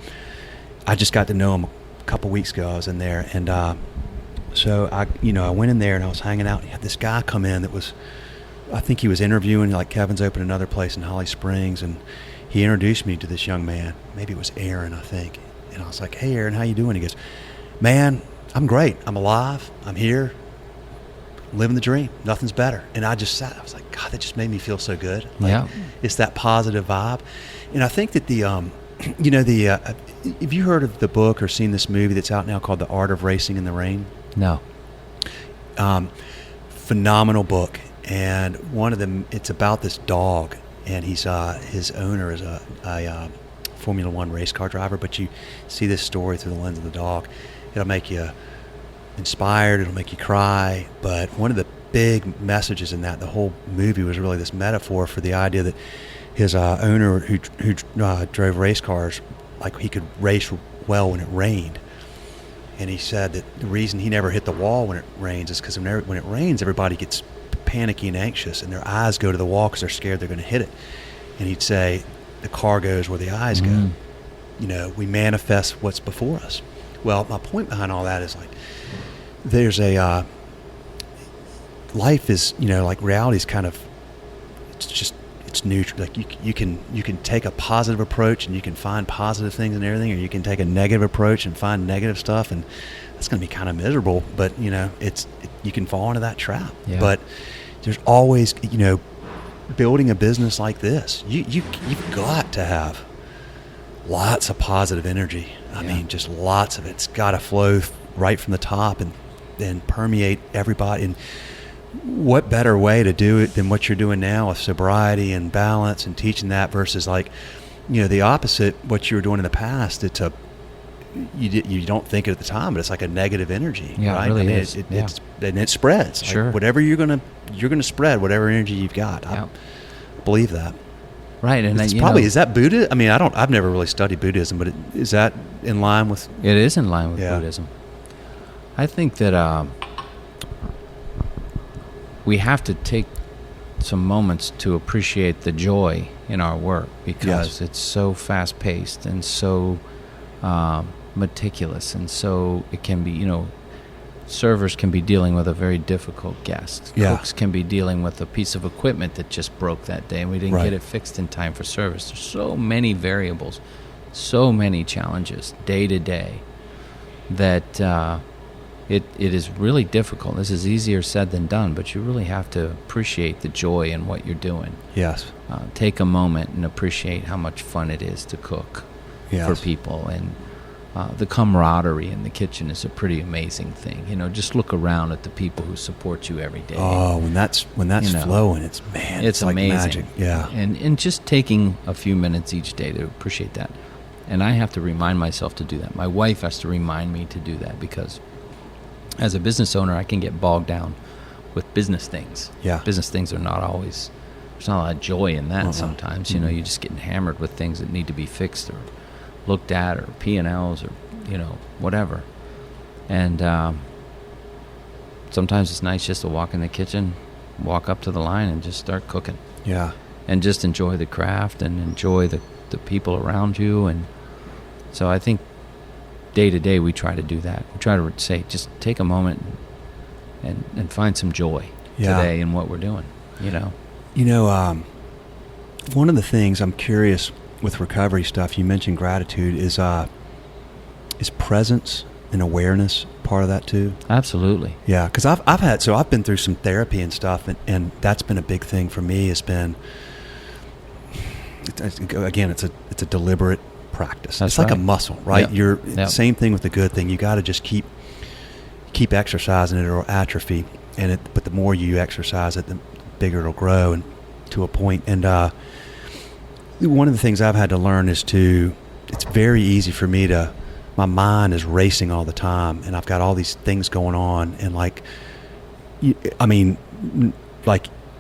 just got to know him a couple weeks ago. I was in there, and so I went in there and I was hanging out. And he had this guy come in that was, I think he was interviewing. Like Kevin's opened another place in Holly Springs, and he introduced me to this young man. Maybe it was Aaron, I think. And I was like, "Hey, Aaron, how you doing?" He goes, "Man, I'm great. I'm alive. I'm here. Living the dream. Nothing's better." And I just sat. I was like, God, that just made me feel so good. It's that positive vibe. And I think that have you heard of the book or seen this movie that's out now called The Art of Racing in the Rain? No. Phenomenal book. And one of them, it's about this dog and he's his owner is a Formula One race car driver. But you see this story through the lens of the dog. It'll make you inspired. It'll make you cry. But one of the big messages in that, the whole movie, was really this metaphor for the idea that his owner, who drove race cars, like he could race well when it rained. And he said that the reason he never hit the wall when it rains is because when it rains, everybody gets panicky and anxious, and their eyes go to the wall because they're scared they're going to hit it. And he'd say, the car goes where the eyes go. You know, we manifest what's before us. Well, my point behind all that is, like, there's a life is, you know, like reality is kind of, it's neutral. Like you can take a positive approach and you can find positive things and everything, or you can take a negative approach and find negative stuff, and that's going to be kind of miserable. But you know, you can fall into that trap. Yeah. But there's always, you know, building a business like this, you've got to have lots of positive energy. I mean, just lots of it. It's got to flow right from the top and permeate everybody. And what better way to do it than what you're doing now with sobriety and balance and teaching that versus, like, you know, the opposite, what you were doing in the past. It's you don't think it at the time, but it's like a negative energy, right? It really I mean, is. And it spreads. Sure. Like whatever you're gonna spread, whatever energy you've got. I believe that. Right, and it's probably, is that Buddha? I mean, I've never really studied Buddhism, but is that in line with? It is in line with Buddhism. I think that we have to take some moments to appreciate the joy in our work, because it's so fast-paced and so meticulous, and so it can be, you know, servers can be dealing with a very difficult guest. Cooks can be dealing with a piece of equipment that just broke that day and we didn't get it fixed in time for service. There's so many variables, so many challenges day to day that it is really difficult. This is easier said than done, but you really have to appreciate the joy in what you're doing. Yes. Take a moment and appreciate how much fun it is to cook for people, and the camaraderie in the kitchen is a pretty amazing thing. You know, just look around at the people who support you every day. Oh, when that's flowing, it's it's like amazing. Magic. Yeah. And just taking a few minutes each day to appreciate that. And I have to remind myself to do that. My wife has to remind me to do that, because as a business owner, I can get bogged down with business things. Yeah. Business things are not always, there's not a lot of joy in that sometimes. You know, you're just getting hammered with things that need to be fixed or looked at, or P&Ls, or, you know, whatever. And sometimes it's nice just to walk in the kitchen, walk up to the line, and just start cooking. Yeah. And just enjoy the craft and enjoy the people around you. And so I think day to day we try to do that. We try to say, just take a moment and find some joy today in what we're doing, you know. You know, one of the things I'm curious with recovery stuff, you mentioned gratitude, is presence and awareness part of that too? Absolutely. Yeah, because I've been through some therapy and stuff, and that's been a big thing for me. Has been, again, it's a deliberate practice. That's like a muscle, right? Same thing with the good thing. You got to just keep exercising it, or atrophy. But the more you exercise it, the bigger it'll grow, and to a point. And one of the things I've had to learn is it's very easy for me my mind is racing all the time, and I've got all these things going on, and like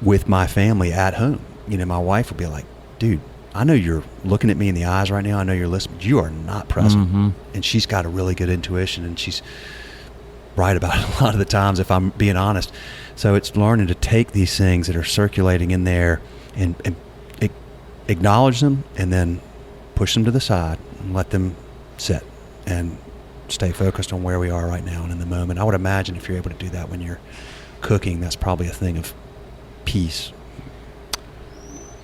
with my family at home, you know, my wife will be like, dude, I know you're looking at me in the eyes right now, I know you're listening, but you are not present. Mm-hmm. And she's got a really good intuition, and she's right about it a lot of the times, if I'm being honest. So it's learning to take these things that are circulating in there and acknowledge them, and then push them to the side and let them sit and stay focused on where we are right now and in the moment. I would imagine if you're able to do that when you're cooking, that's probably a thing of peace.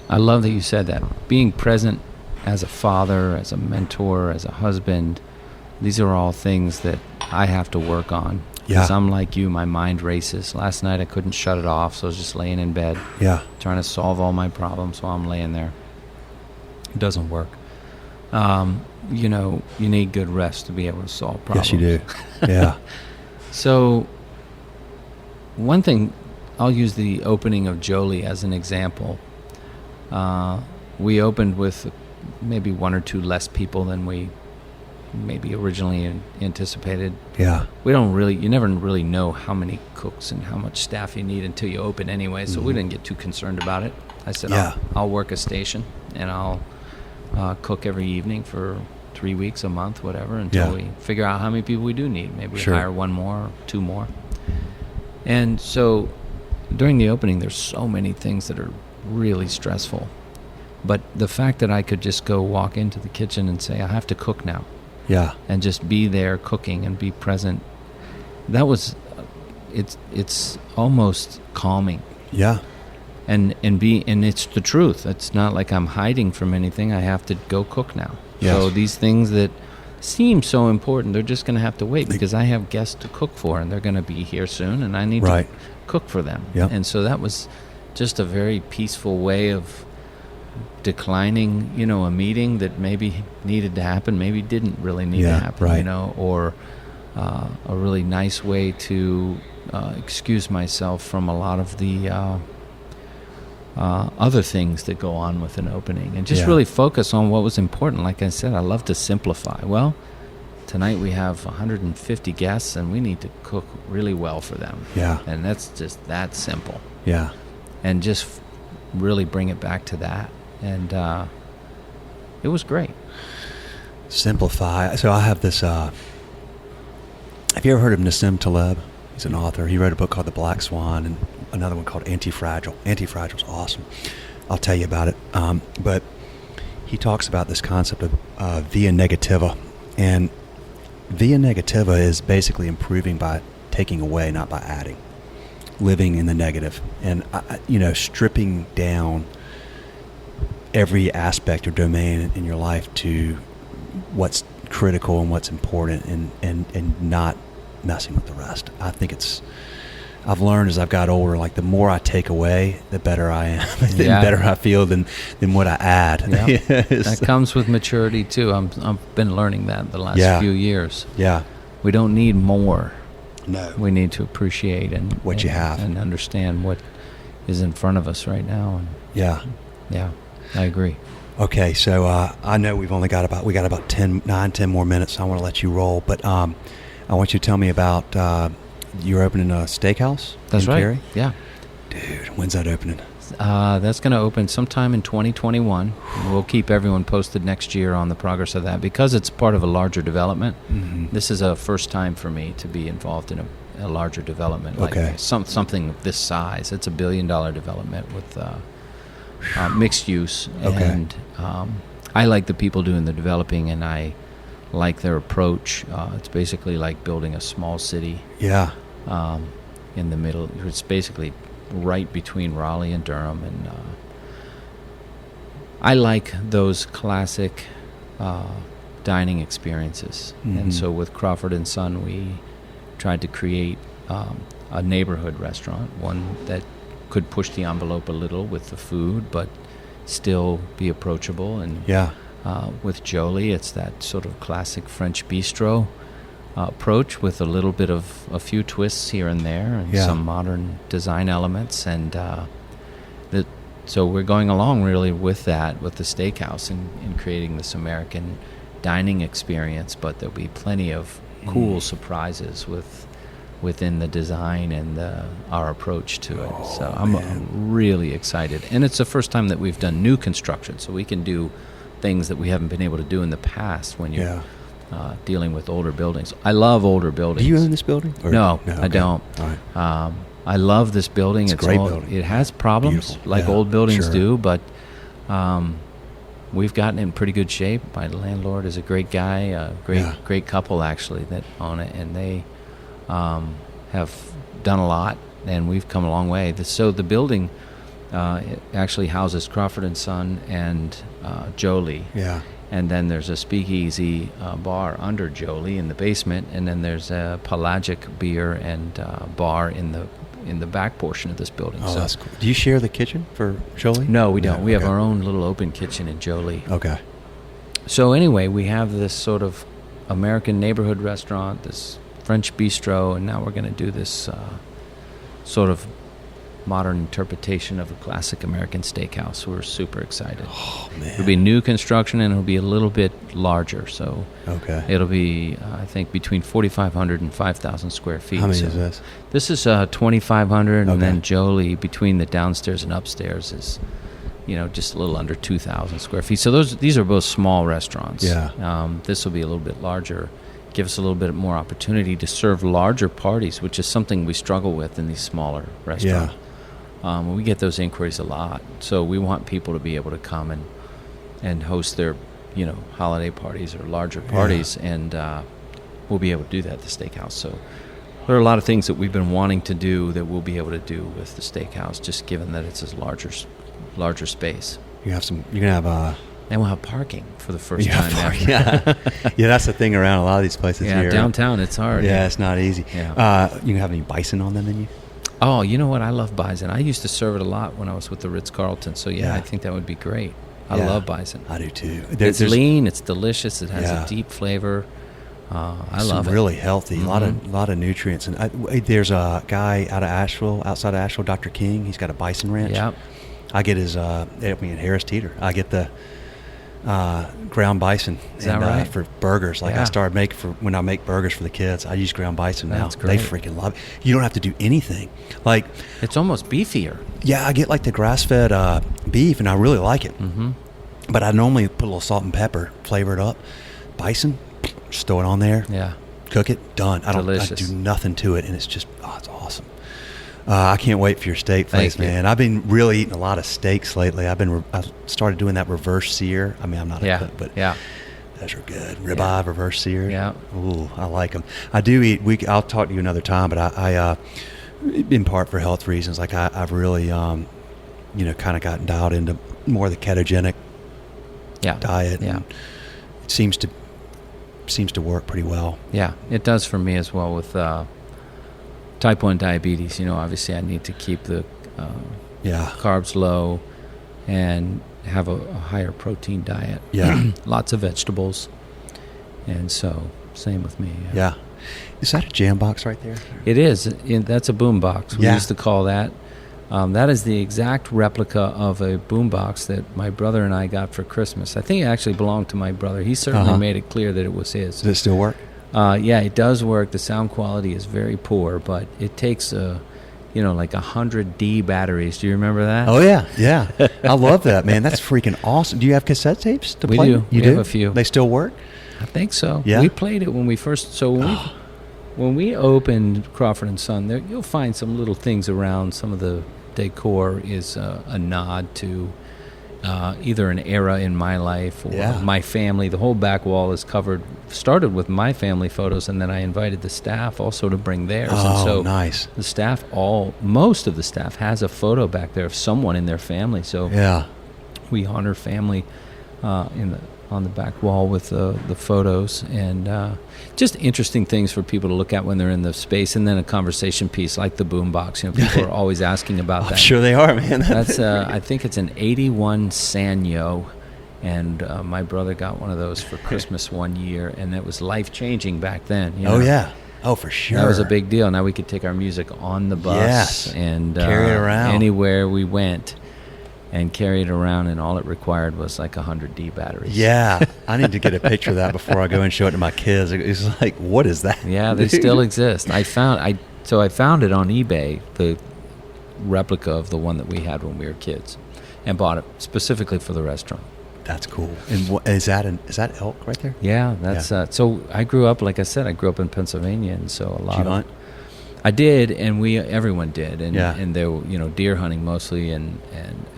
I love that you said that. Being present as a father, as a mentor, as a husband, these are all things that I have to work on. Because I'm like you, my mind races. Last night I couldn't shut it off, so I was just laying in bed, trying to solve all my problems while I'm laying there. It doesn't work. You know, you need good rest to be able to solve problems. Yes, you do. Yeah. So, one thing, I'll use the opening of Jolie as an example. We opened with maybe one or two less people than we maybe originally anticipated. Yeah. You never really know how many cooks and how much staff you need until you open anyway, so we didn't get too concerned about it. I said, I'll work a station, and I'll cook every evening for 3 weeks, a month, whatever, until we figure out how many people we do need. Maybe we hire one more, or two more. And so during the opening, there's so many things that are really stressful. But the fact that I could just go walk into the kitchen and say, I have to cook now. Yeah. And just be there cooking and be present, that was, it's almost calming. Yeah. And it's the truth. It's not like I'm hiding from anything. I have to go cook now. Yes. So these things that seem so important, they're just going to have to wait because I have guests to cook for, and they're going to be here soon, and I need to cook for them. Yep. And so that was just a very peaceful way of declining, a meeting that maybe needed to happen, maybe didn't really need to happen, or a really nice way to excuse myself from a lot of the other things that go on with an opening, and just really focus on what was important. Like I said, I love to simplify. Well, tonight we have 150 guests, and we need to cook really well for them. Yeah. And that's just that simple. Yeah. And just really bring it back to that. And it was great. Simplify. So I have this, have you ever heard of Nassim Taleb? He's an author. He wrote a book called The Black Swan and another one called Anti-Fragile. Anti-Fragile's awesome. I'll tell you about it. But he talks about this concept of via negativa. And via negativa is basically improving by taking away, not by adding. Living in the negative. And, stripping down every aspect or domain in your life to what's critical and what's important, and not messing with the rest. I think I've learned as I've got older, like the more I take away, the better I am, the better I feel than what I add. Yeah. That comes with maturity too. I've been learning that the last few years. Yeah. We don't need more. No. We need to appreciate what you have and understand what is in front of us right now. And yeah, I agree. Okay, so I know we got about 10 more minutes. So I want to let you roll, but I want you to tell me about you're opening a steakhouse. That's right. Cary? Yeah, dude, when's that opening? That's going to open sometime in 2021. We'll keep everyone posted next year on the progress of that because it's part of a larger development. Mm-hmm. This is a first time for me to be involved in a larger development, like something of this size. It's $1 billion development with mixed use, and I like the people doing the developing, and I like their approach. It's basically like building a small city. Yeah. In the middle, it's basically right between Raleigh and Durham, and I like those classic dining experiences. Mm-hmm. And so with Crawford and Son, we tried to create a neighborhood restaurant, one that could push the envelope a little with the food, but still be approachable. And with Jolie, it's that sort of classic French bistro approach with a little bit of a few twists here and there, and some modern design elements. And so we're going along really with that, with the steakhouse, and creating this American dining experience, but there'll be plenty of cool surprises within the design and our approach to it. So I'm really excited. And it's the first time that we've done new construction, so we can do things that we haven't been able to do in the past when you're dealing with older buildings. I love older buildings. Do you own this building? No, I don't. All right. I love this building. It's a great building. It has problems like old buildings do, but we've gotten it in pretty good shape. My landlord is a great guy, great couple actually that own it, and they have done a lot, and we've come a long way. So the building it actually houses Crawford and Son and Jolie. Yeah. And then there's a speakeasy bar under Jolie in the basement, and then there's a pelagic beer and bar in the back portion of this building. Oh, so, that's cool. Do you share the kitchen for Jolie? No, we don't. We have our own little open kitchen in Jolie. Okay. So anyway, we have this sort of American neighborhood restaurant, this French bistro, and now we're going to do this sort of modern interpretation of a classic American steakhouse. We're super excited. Oh, man. It'll be new construction, and it'll be a little bit larger. So Okay. it'll be, I think, between 4,500 and 5,000 square feet. How many So is this? This is 2,500, and Okay. then Jolie, between the downstairs and upstairs, is just a little under 2,000 square feet. So these are both small restaurants. Yeah. This will be a little bit larger, give us a little bit more opportunity to serve larger parties, which is something we struggle with in these smaller restaurants. We get those inquiries a lot. So we want people to be able to come and host their, holiday parties or larger parties, and we'll be able to do that at the steakhouse. So there are a lot of things that we've been wanting to do that we'll be able to do with the steakhouse, just given that it's a larger space. You're gonna have And we'll have parking for the first time ever. Yeah. Yeah, that's the thing around a lot of these places Yeah, here. downtown it's hard. Yeah, it's not easy. Yeah. You can have any bison on the menu? Oh, you know what? I love bison. I used to serve it a lot when I was with the Ritz-Carlton. So, yeah, Yeah. I think that would be great. I Yeah. love bison. I do too. It's lean. It's delicious. It has Yeah. a deep flavor. I love it. Really healthy. Mhm. A lot of nutrients. And there's a guy outside of Asheville, Dr. King. He's got a bison ranch. Yep. I get his. Harris Teeter. I get the ground bison. Is that right? For burgers, Yeah. I started making when I make burgers for the kids. I use ground bison now. That's They great. freaking love it. You don't have to do anything. Like, It's almost beefier. yeah, I get like the grass-fed beef, and I really like it. Mm-hmm. But I normally put a little salt and pepper, flavor it up. Bison, just throw it on there. Yeah. Cook it, done. I Delicious. do nothing to it, and it's just, it's awesome. I can't wait for your steak place, Thank you. man. I've been really eating a lot of steaks lately. I started doing that reverse sear. I mean, I'm not a cook, but Yeah. those are good. Ribeye, reverse sear. Yeah. Ooh, I like them. I do eat. I'll talk to you another time, but I in part for health reasons, like I've really, kind of gotten dialed into more of the ketogenic diet. Yeah. And it seems to work pretty well. Yeah. It does for me as well with type 1 diabetes. Obviously I need to keep the carbs low and have a higher protein diet. Yeah. Lots of vegetables. And so, same with me. Yeah. Is that a jam box right there? It is. That's a boom box. We Yeah. used to call that. That is the exact replica of a boom box that my brother and I got for Christmas. I think it actually belonged to my brother. He certainly made it clear that it was his. Does it still work? Yeah, it does work. The sound quality is very poor, but it takes like 100 D batteries. Do you remember that? Oh yeah. I love that, man. That's freaking awesome. Do you have cassette tapes to We play? do. You We do? have a few. They still work? I think so. Yeah? We played it when we first. So when we opened Crawford and Son, there you'll find some little things around. Some of the decor is a nod to either an era in my life or my family. The whole back wall is started with my family photos, and then I invited the staff also to bring theirs. Oh, and so nice. The staff, most of the staff has a photo back there of someone in their family. So Yeah. we honor family on the back wall with the photos, and just interesting things for people to look at when they're in the space, and then a conversation piece like the boombox. People are always asking about that. I'm sure they are, man. That's I think it's an 81 Sanyo, and my brother got one of those for Christmas one year, and it was life-changing back then. Oh, yeah. Oh, for sure. That was a big deal. Now we could take our music on the bus and carry it around anywhere we went. And carry it around, and all it required was like 100 D batteries. Yeah, I need to get a picture of that before I go and show it to my kids. It's like, what is that? Yeah, they still exist. I found it on eBay, the replica of the one that we had when we were kids, and bought it specifically for the restaurant. That's cool. And is that elk right there? Yeah, that's so. I grew up, like I said, in Pennsylvania, and so a lot Did you of. hunt? I did, and everyone did, and Yeah. and there were deer hunting mostly, and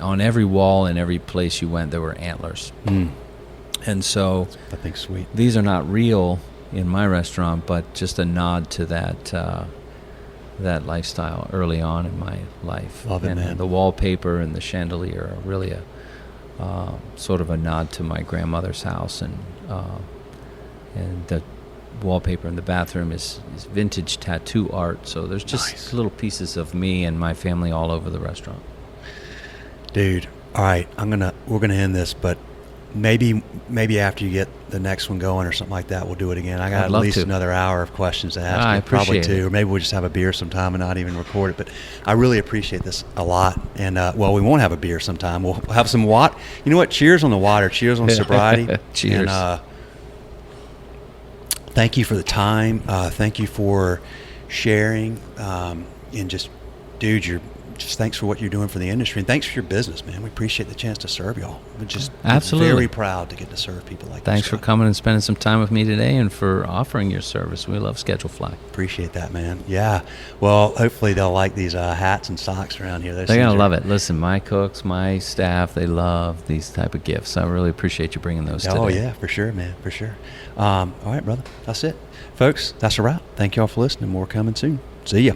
on every wall and every place you went there were antlers, and so I think sweet. these are not real in my restaurant, but just a nod to that lifestyle early on in my life. Love it, and man. The wallpaper and the chandelier are really a sort of a nod to my grandmother's house, and the wallpaper in the bathroom is vintage tattoo art. So there's just Nice. little pieces of me and my family all over the restaurant. Dude, all right, we're gonna end this, but maybe after you get the next one going or something like that, we'll do it again. I got I'd at love least to. another hour of questions to ask. I you, probably appreciate two, it. or maybe we'll just have a beer sometime and not even record it. But I really appreciate this a lot. And well, we won't have a beer sometime. We'll have some water. You know what? Cheers on the water. Cheers on sobriety. Cheers. And, thank you for the time. Thank you for sharing. And just, dude, thanks for what you're doing for the industry, and thanks for your business, man. We appreciate the chance to serve y'all. We're just Absolutely very proud to get to serve people like Thanks this. for coming and spending some time with me today, and for offering your service. We love Schedule Fly. Appreciate that, man. Yeah. Well, hopefully they'll like these hats and socks around here. They're going to love it. Listen, my cooks, my staff, they love these type of gifts. I really appreciate you bringing those today. Oh, yeah, for sure, man, for sure. All right, brother. That's it. Folks, that's a wrap. Thank y'all for listening. More coming soon. See ya.